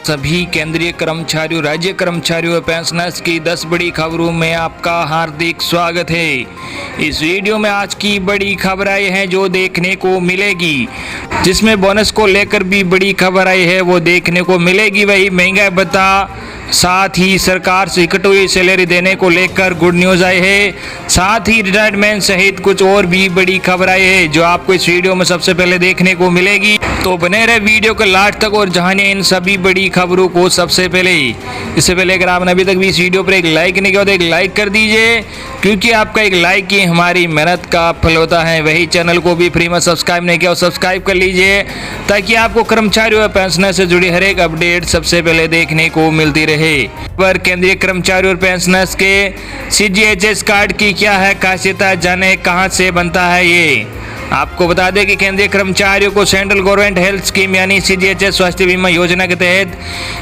सभी केंद्रीय कर्मचारियों, राज्य कर्मचारियों और पेंशनर्स की 10 बड़ी खबरों में आपका हार्दिक स्वागत है। इस वीडियो में आज की बड़ी खबर आई है जो देखने को मिलेगी, जिसमें बोनस को लेकर भी बड़ी खबर आई है वो देखने को मिलेगी। वही महंगाई भत्ता, साथ ही सरकार से कटी हुई सैलरी देने को लेकर गुड न्यूज़ आई है। साथ ही रिटायरमेंट सहित कुछ और भी बड़ी खबर आई है जो आपको इस वीडियो में सबसे पहले देखने को मिलेगी। तो बने रहे वीडियो के लास्ट तक और जानिए इन सभी बड़ी खबरों को सबसे पहले। इससे पहले अगर आपने अभी तक भी इस वीडियो पर एक लाइक नहीं किया तो एक लाइक कर दीजिए, क्योंकि आपका एक लाइक ही हमारी मेहनत का फल होता है। वही चैनल को भी फ्री में सब्सक्राइब नहीं किया और सब्सक्राइब कर लीजिए, ताकि आपको कर्मचारियों और पेंशनर से जुड़ी हर एक अपडेट सबसे पहले देखने को मिलती रहे। पर केंद्रीय कर्मचारियों और पेंशनर्स के CGHS कार्ड की क्या है खासियत, जाने कहां से बनता है ये। आपको बता दें कि केंद्रीय कर्मचारियों को सेंट्रल गवर्नमेंट हेल्थ स्कीम यानी CGHS स्वास्थ्य बीमा योजना के तहत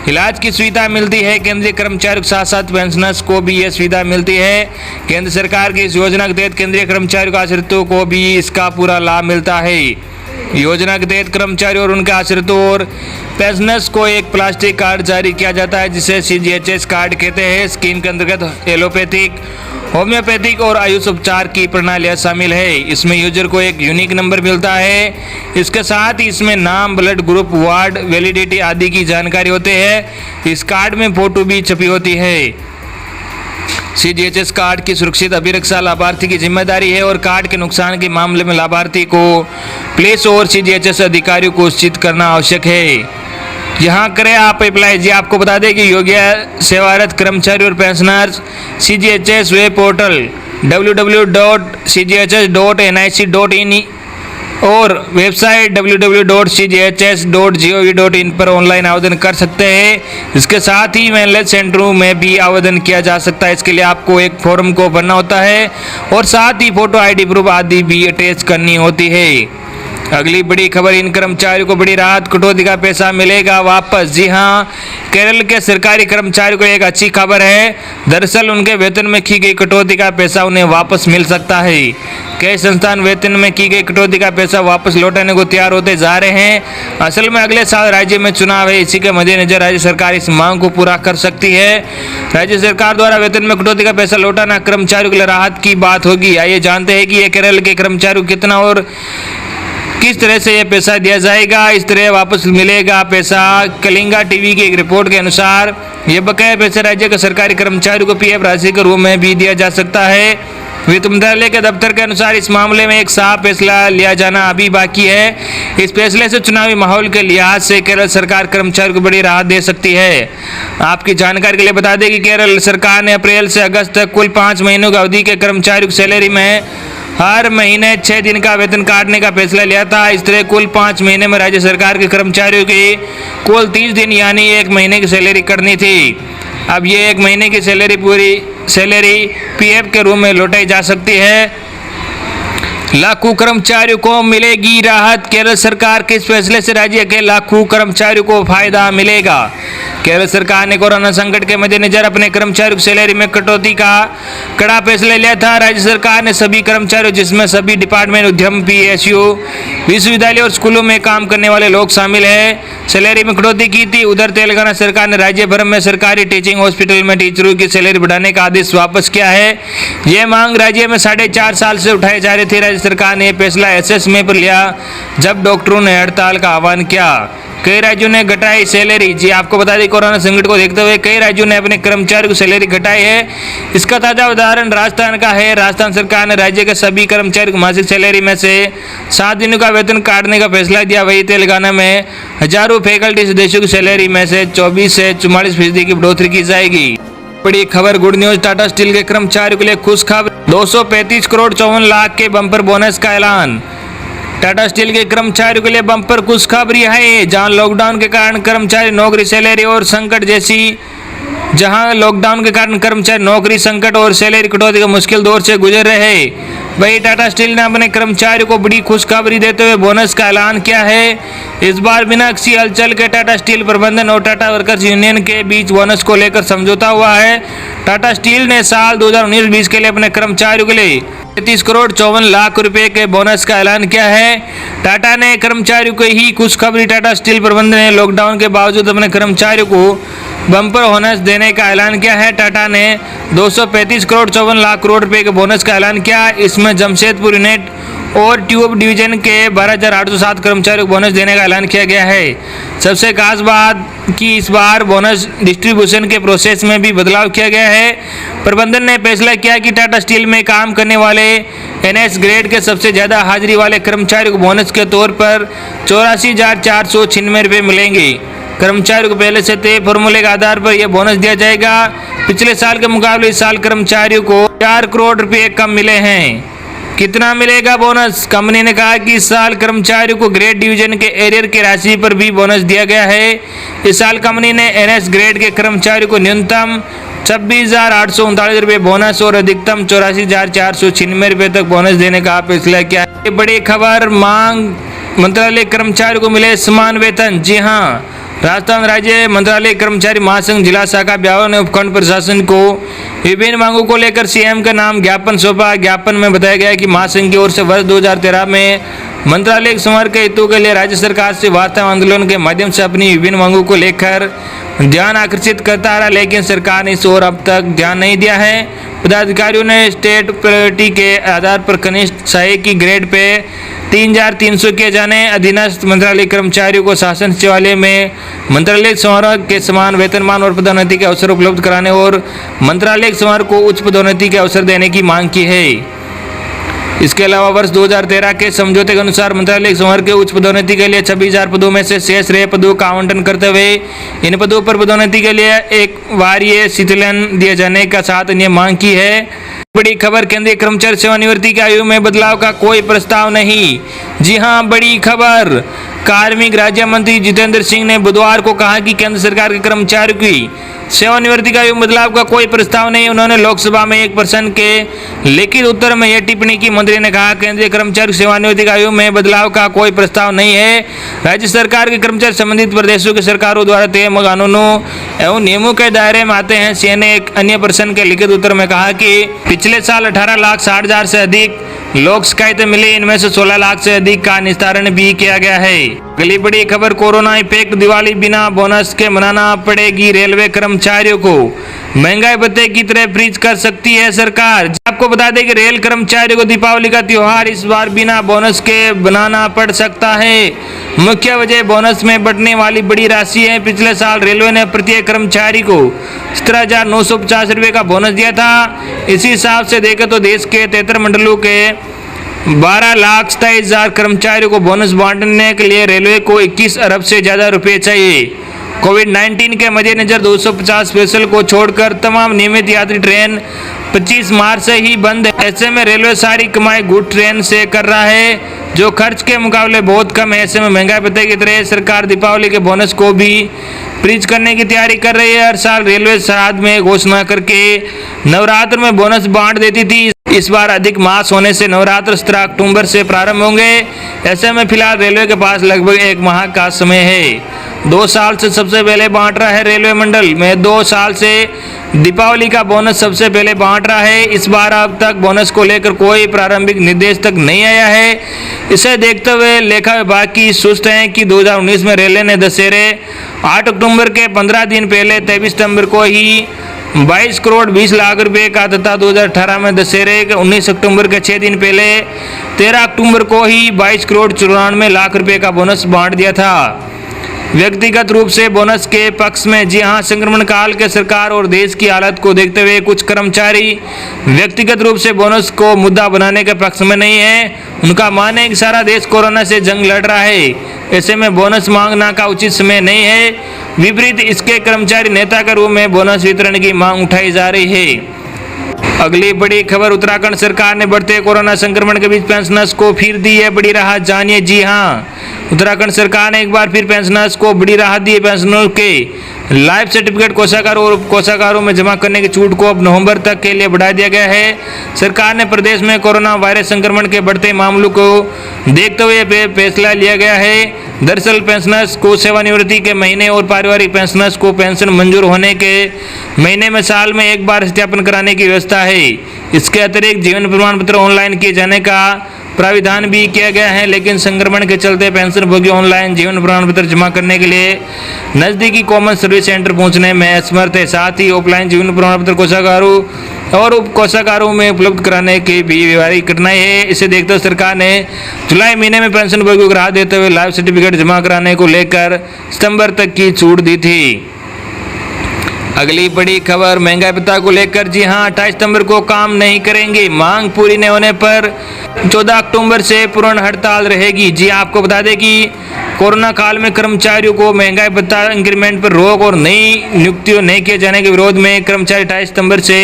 इलाज की सुविधा मिलती है। केंद्रीय कर्मचारियों के साथ साथ पेंशनर्स को भी यह सुविधा मिलती है। केंद्र सरकार की इस योजना के तहत केंद्रीय कर्मचारियों के आश्रितों को भी इसका पूरा लाभ मिलता है। योजना के तहत कर्मचारियों और उनके आश्रितों और पेंशनर्स को एक प्लास्टिक कार्ड जारी किया जाता है, जिसे CGHS कार्ड कहते हैं। स्कीम के अंतर्गत एलोपैथिक, होम्योपैथिक और आयुष उपचार की प्रणालियाँ शामिल है। इसमें यूजर को एक यूनिक नंबर मिलता है। इसके साथ ही इसमें नाम, ब्लड ग्रुप, वार्ड, वैलिडिटी आदि की जानकारी होते हैं। इस कार्ड में फोटो भी छपी होती है। CGHS कार्ड की सुरक्षित अभिरक्षा लाभार्थी की जिम्मेदारी है और कार्ड के नुकसान के मामले में लाभार्थी को पुलिस और CGHS अधिकारियों को सूचित करना आवश्यक है। यहाँ करें आप अप्लाई जी। आपको बता दें कि योग्य सेवारत कर्मचारी और pensioners CGHS web portal www.cghs.nic.in और वेबसाइट www.cghs.gov.in पर ऑनलाइन आवेदन कर सकते हैं। इसके साथ ही वेलनेस सेंटरों में भी आवेदन किया जा सकता है। इसके लिए आपको एक फॉर्म को भरना होता है और साथ ही फोटो, ID प्रूफ आदि भी अटैच करनी होती है। अगली बड़ी खबर, इन कर्मचारियों को बड़ी राहत, कटौती का पैसा मिलेगा वापस। जी हां, केरल के सरकारी कर्मचारियों को एक अच्छी खबर है। दरअसल उनके वेतन में की गई कटौती का पैसा उन्हें वापस मिल सकता है। कई संस्थान वेतन में की गई कटौती का पैसा वापस लौटाने को तैयार होते जा रहे हैं। असल में अगले साल राज्य में चुनाव है, इसी के मद्देनजर राज्य सरकार इस मांग को पूरा कर सकती है। राज्य सरकार द्वारा वेतन में कटौती का पैसा लौटाना कर्मचारियों के लिए राहत की बात होगी। आइए जानते हैं कि ये केरल के कर्मचारियों को कितना और किस तरह से ये पैसा दिया जाएगा, इस तरह वापस मिलेगा पैसा। कलिंगा टीवी की एक रिपोर्ट के अनुसार ये बकाया पैसा राज्य के सरकारी कर्मचारियों को PF राशि के रूप में भी दिया जा सकता है। वित्त मंत्रालय के दफ्तर के अनुसार इस मामले में एक साफ फैसला लिया जाना अभी बाकी है। इस फैसले से चुनावी माहौल के लिहाज से केरल सरकार कर्मचारियों को बड़ी राहत दे सकती है। आपकी जानकारी के लिए बता दें कि केरल सरकार ने अप्रैल से अगस्त तक कुल 5 महीनों की अवधि के कर्मचारियों की सैलरी में हर महीने 6 दिन का वेतन काटने का फैसला लिया था। इस तरह कुल 5 महीने में राज्य सरकार के कर्मचारियों की कुल 30 दिन यानी 1 महीने की सैलरी करनी थी। अब ये 1 महीने की सैलरी पूरी सैलरी PF के रूप में लौटाई जा सकती है। लाखों कर्मचारियों को मिलेगी राहत। केरल सरकार के इस फैसले से राज्य के लाखों कर्मचारियों को फायदा मिलेगा। केरल सरकार ने कोरोना संकट के मद्देनजर अपने कर्मचारियों की सैलरी में कटौती का कड़ा फैसला लिया था। राज्य सरकार ने सभी कर्मचारियों, जिसमें सभी डिपार्टमेंट, उद्यम, PSU, विश्वविद्यालय और स्कूलों में काम करने वाले लोग शामिल हैं, सैलरी में कटौती की थी। उधर तेलंगाना सरकार ने राज्य भर में सरकारी टीचिंग हॉस्पिटल में टीचरों की सैलरी बढ़ाने का आदेश वापस किया है। ये मांग राज्य में 4.5 साल से उठाई जा रही थी। राज्य सरकार ने फैसला ऐसे समय पर लिया जब डॉक्टरों ने हड़ताल का आह्वान किया। कई राज्यों ने घटाई सैलरी। जी आपको बता दें, कोरोना संकट को देखते हुए कई राज्यों ने अपने कर्मचारियों की सैलरी घटाई है। इसका ताजा उदाहरण राजस्थान का है। राजस्थान सरकार ने राज्य के सभी कर्मचारियों को मासिक सैलरी में से 7 दिनों का वेतन काटने का फैसला दिया। वही तेलंगाना में हजारों फैकल्टी सदस्यों की सैलरी में से 24 से 44% की बढ़ोतरी की जाएगी। बड़ी खबर, गुड न्यूज, टाटा स्टील के कर्मचारियों के लिए खुश खबर। 235 करोड़ 54 लाख के बम्पर बोनस का ऐलान। टाटा स्टील के कर्मचारियों के लिए बम्पर खुशखबरी है। जहां लॉकडाउन के कारण कर्मचारी नौकरी, सैलरी और संकट जैसी जहां लॉकडाउन के कारण कर्मचारी नौकरी, संकट और सैलरी कटौती के मुश्किल दौर से गुजर रहे हैं, वही टाटा स्टील ने अपने कर्मचारियों को बड़ी खुशखबरी देते हुए बोनस का ऐलान किया है। इस बार बिना किसी हलचल के टाटा स्टील प्रबंधन और टाटा वर्कर्स यूनियन के बीच बोनस को लेकर समझौता हुआ है। टाटा स्टील ने साल 2019-20 के लिए अपने कर्मचारियों के लिए 33 करोड़ 54 लाख रुपए के बोनस का ऐलान किया है। टाटा ने कर्मचारियों को ही खुशखबरी। टाटा स्टील प्रबंधन ने लॉकडाउन के बावजूद अपने कर्मचारियों को बम्पर बोनस देने का ऐलान किया है। टाटा ने 235 करोड़ 54 लाख करोड़ रुपए के बोनस का ऐलान किया। इसमें जमशेदपुर यूनिट और ट्यूब डिवीजन के 12,807 कर्मचारियों को बोनस देने का ऐलान किया गया है। सबसे खास बात कि इस बार बोनस डिस्ट्रीब्यूशन के प्रोसेस में भी बदलाव किया गया है। प्रबंधन ने फैसला किया कि टाटा स्टील में काम करने वाले एनएस ग्रेड के सबसे ज़्यादा हाजिरी वाले कर्मचारियों को बोनस के तौर पर 84,496 रुपये मिलेंगे। कर्मचारियों को पहले से तय फॉर्मूले के आधार पर यह बोनस दिया जाएगा। पिछले साल के मुकाबले इस साल कर्मचारियों को 4 करोड़ रुपये कम मिले हैं। कितना मिलेगा बोनस? कंपनी ने कहा कि इस साल कर्मचारियों को ग्रेड डिवीजन के एरियर की राशि पर भी बोनस दिया गया है। इस साल कंपनी ने एनएस ग्रेड के कर्मचारियों को न्यूनतम 26,839 रुपये बोनस और अधिकतम 84,496 रुपये तक बोनस देने का फैसला किया है। ये बड़ी खबर। मांग मंत्रालय कर्मचारियों को मिले समान वेतन। जी हाँ, राजस्थान राज्य मंत्रालय कर्मचारी महासंघ जिला शाखा ब्यावर ने उपखंड प्रशासन को विभिन्न मांगों को लेकर सीएम का नाम ज्ञापन सौंपा। ज्ञापन में बताया गया कि महासंघ की ओर से वर्ष 2013 में मंत्रालय समर के हितों के लिए राज्य सरकार से वार्ता आंदोलन के माध्यम से अपनी विभिन्न मांगों को लेकर ध्यान आकर्षित करता रहा, लेकिन सरकार ने इस ओर अब तक ध्यान नहीं दिया है। पदाधिकारियों ने स्टेट प्रायोरिटी के आधार पर कनिष्ठ सहायक ग्रेड पे 3,300 किए जाने, अधीनस्थ मंत्रालय कर्मचारियों को शासन सचिवालय में मंत्रालय समारोह के समान वेतनमान और पदोन्नति के अवसर उपलब्ध कराने और मंत्रालय समारोह को उच्च पदोन्नति के अवसर देने की मांग की है। इसके अलावा वर्ष 2013 के समझौते के अनुसार मंत्रालय समारोह के उच्च पदोन्नति के लिए 26,000 पदों में से शेष रहे पदों का आवंटन करते हुए इन पदों पर पदोन्नति के लिए एक वार्षिक शीतलन दिए जाने का साथ अन्य मांग की है। बड़ी खबर। केंद्रीय कर्मचारी सेवानिवृत्ति की आयु में बदलाव का कोई प्रस्ताव नहीं। जी हां, बड़ी खबर। कार्मिक राज्य मंत्री जितेंद्र सिंह ने बुधवार को कहा कि केंद्र सरकार के कर्मचारियों की सेवानिवृत्ति का आयु में बदलाव का कोई प्रस्ताव नहीं। उन्होंने लोकसभा में एक प्रश्न के लिखित उत्तर में यह टिप्पणी की। मंत्री ने कहा, केंद्रीय कर्मचारी सेवानिवृत्ति का आयु में बदलाव का कोई प्रस्ताव नहीं है। राज्य सरकार के कर्मचारी संबंधित प्रदेशों की सरकारों द्वारा तय कानूनों एवं नियमों के दायरे में आते हैं। सीएम ने एक अन्य प्रश्न के लिखित उत्तर में कहा कि पिछले साल 18,60,000 से अधिक लोक शिकायतें मिली, इनमें से 16 लाख से अधिक का निस्तारण भी किया गया है। अगली बड़ी खबर। Corona effect. दिवाली बिना बोनस के मनाना पड़ेगी रेलवे कर्मचारियों को। महंगाई भत्ते की तरह फ्रीज कर सकती है सरकार। आपको बता दें कि रेल कर्मचारियों को दीपावली का त्योहार इस बार बिना बोनस के बनाना पड़ सकता है। मुख्य वजह बोनस में बंटने वाली बड़ी राशि है। पिछले साल रेलवे ने प्रत्येक कर्मचारी को 17,950 रुपये का बोनस दिया था। इसी हिसाब से देखें तो देश के 73 मंडलों के 12,27,000 कर्मचारियों को बोनस बांटने के लिए रेलवे को 21 अरब से ज़्यादा रुपये चाहिए। कोविड-19 के मद्देनजर 250 स्पेशल को छोड़कर तमाम नियमित यात्री ट्रेन 25 मार्च से ही बंद है। ऐसे में रेलवे सारी कमाई गुड ट्रेन से कर रहा है, जो खर्च के मुकाबले बहुत कम है। ऐसे में महंगाई भत्ते की तरह सरकार दीपावली के बोनस को भी फ्रीज करने की तैयारी कर रही है। हर साल रेलवे श्राद्ध में घोषणा करके नवरात्र में बोनस बांट देती थी। इस बार अधिक मास होने से नवरात्र 17 अक्टूबर से प्रारंभ होंगे। ऐसे में फिलहाल रेलवे के पास लगभग 1 माह का समय है। 2 साल से सबसे पहले बांट रहा है रेलवे मंडल में 2 साल से दीपावली का बोनस सबसे पहले बांट रहा है। इस बार अब तक बोनस को लेकर कोई प्रारंभिक निर्देश तक नहीं आया है। इसे देखते हुए लेखा विभाग की सुस्त है कि 2019 में रेलवे ने दशहरे 8 अक्टूबर के 15 दिन पहले 23 सितंबर को ही 22 करोड़ 20 लाख रुपए का तथा 2018 में दशहरे के 19 अक्टूबर के 6 दिन पहले 13 अक्टूबर को ही 22 करोड़ 94 लाख रुपए का बोनस बांट दिया था। व्यक्तिगत रूप से बोनस के पक्ष में। जी हां, संक्रमण काल के सरकार और देश की हालत को देखते हुए कुछ कर्मचारी व्यक्तिगत रूप से बोनस को मुद्दा बनाने के पक्ष में नहीं है। उनका मानना है कि सारा देश कोरोना से जंग लड़ रहा है, ऐसे में बोनस मांगना का उचित समय नहीं है। विपरीत इसके कर्मचारी नेता के रूप में बोनस वितरण की मांग उठाई जा रही है। अगली बड़ी खबर। उत्तराखंड सरकार ने बढ़ते कोरोना संक्रमण के बीच पेंशनर्स को फिर दी है बड़ी राहत। जानिए। जी हां, उत्तराखंड सरकार ने एक बार फिर पेंशनर्स को बड़ी राहत दी है। पेंशनरों के लाइफ सर्टिफिकेट कोषागारों और कोषागारों में जमा करने की छूट को अब नवंबर तक के लिए बढ़ा दिया गया है। सरकार ने प्रदेश में कोरोना वायरस संक्रमण के बढ़ते मामलों को देखते हुए फैसला लिया गया है। दरअसल पेंशनर्स को सेवानिवृत्ति के महीने और पारिवारिक पेंशनर्स को पेंशन मंजूर होने के महीने में साल में एक बार सत्यापन कराने की व्यवस्था है। इसके अतिरिक्त जीवन प्रमाण पत्र ऑनलाइन किए जाने का प्राविधान भी किया गया है, लेकिन संक्रमण के चलते पेंशन भोगी ऑनलाइन जीवन प्रमाण पत्र जमा करने के लिए नजदीकी कॉमन सर्विस सेंटर पहुंचने में असमर्थ है। साथ ही ऑफलाइन जीवन प्रमाण पत्र कोषागारों और उप कोषागारों में उपलब्ध कराने की भी व्यवहारिक कठिनाई है। इसे देखते हुए सरकार ने जुलाई महीने में पेंशन भोगियों को राहत देते हुए लाइफ सर्टिफिकेट जमा कराने को लेकर सितंबर तक की छूट दी थी। अगली बड़ी खबर महंगाई भत्ता को लेकर। जी हां, 28 सितंबर को काम नहीं करेंगे। मांग पूरी नहीं होने पर 14 अक्टूबर से पूर्ण हड़ताल रहेगी। जी आपको बता दें कि कोरोना काल में कर्मचारियों को महंगाई भत्ता इंक्रीमेंट पर रोक और नई नियुक्तियों नहीं किए जाने के विरोध में कर्मचारी 28 सितंबर से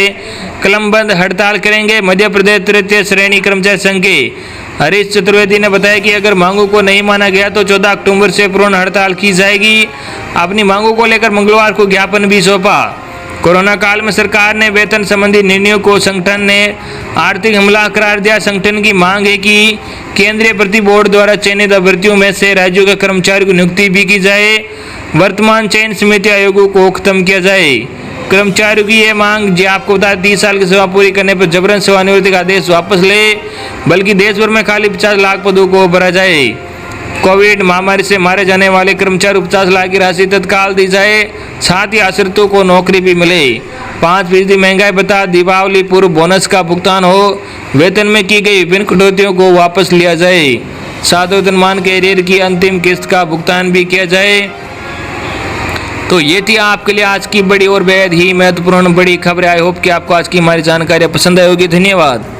कलमबंद हड़ताल करेंगे। मध्य प्रदेश तृतीय श्रेणी कर्मचारी संघ के हरीश चतुर्वेदी ने बताया कि अगर मांगों को नहीं माना गया तो 14 अक्टूबर से पूर्ण हड़ताल की जाएगी। अपनी मांगों को लेकर मंगलवार को ज्ञापन भी सौंपा। कोरोना काल में सरकार ने वेतन संबंधी निर्णयों को संगठन ने आर्थिक हमला करार दिया। संगठन की मांग है कि केंद्रीय भर्ती बोर्ड द्वारा चयनित अभ्यर्थियों में से राज्यों के कर्मचारियों की नियुक्ति भी की जाए। वर्तमान चयन समिति आयोगों को खत्म किया जाए। कर्मचारियों की ये मांग, जी आपको बता 30 साल की सेवा पूरी करने पर जबरन सेवानिवृत्ति का आदेश वापस ले, बल्कि देश भर में खाली 50 लाख पदों को भरा जाए। कोविड महामारी से मारे जाने वाले कर्मचारी 50 लाख की राशि तत्काल दी जाए। साथ ही आश्रितों को नौकरी भी मिले। 5% महंगाई भत्ता, दीपावली पूर्व बोनस का भुगतान हो। वेतन में की गई विभिन्न कटौतियों को वापस लिया जाए। साथ वेतनमान के एरियर की अंतिम किस्त का भुगतान भी किया जाए। तो ये थी आपके लिए आज की बड़ी और बेहद ही महत्वपूर्ण बड़ी खबर। आई होप कि आपको आज की हमारी जानकारी पसंद आई होगी। धन्यवाद।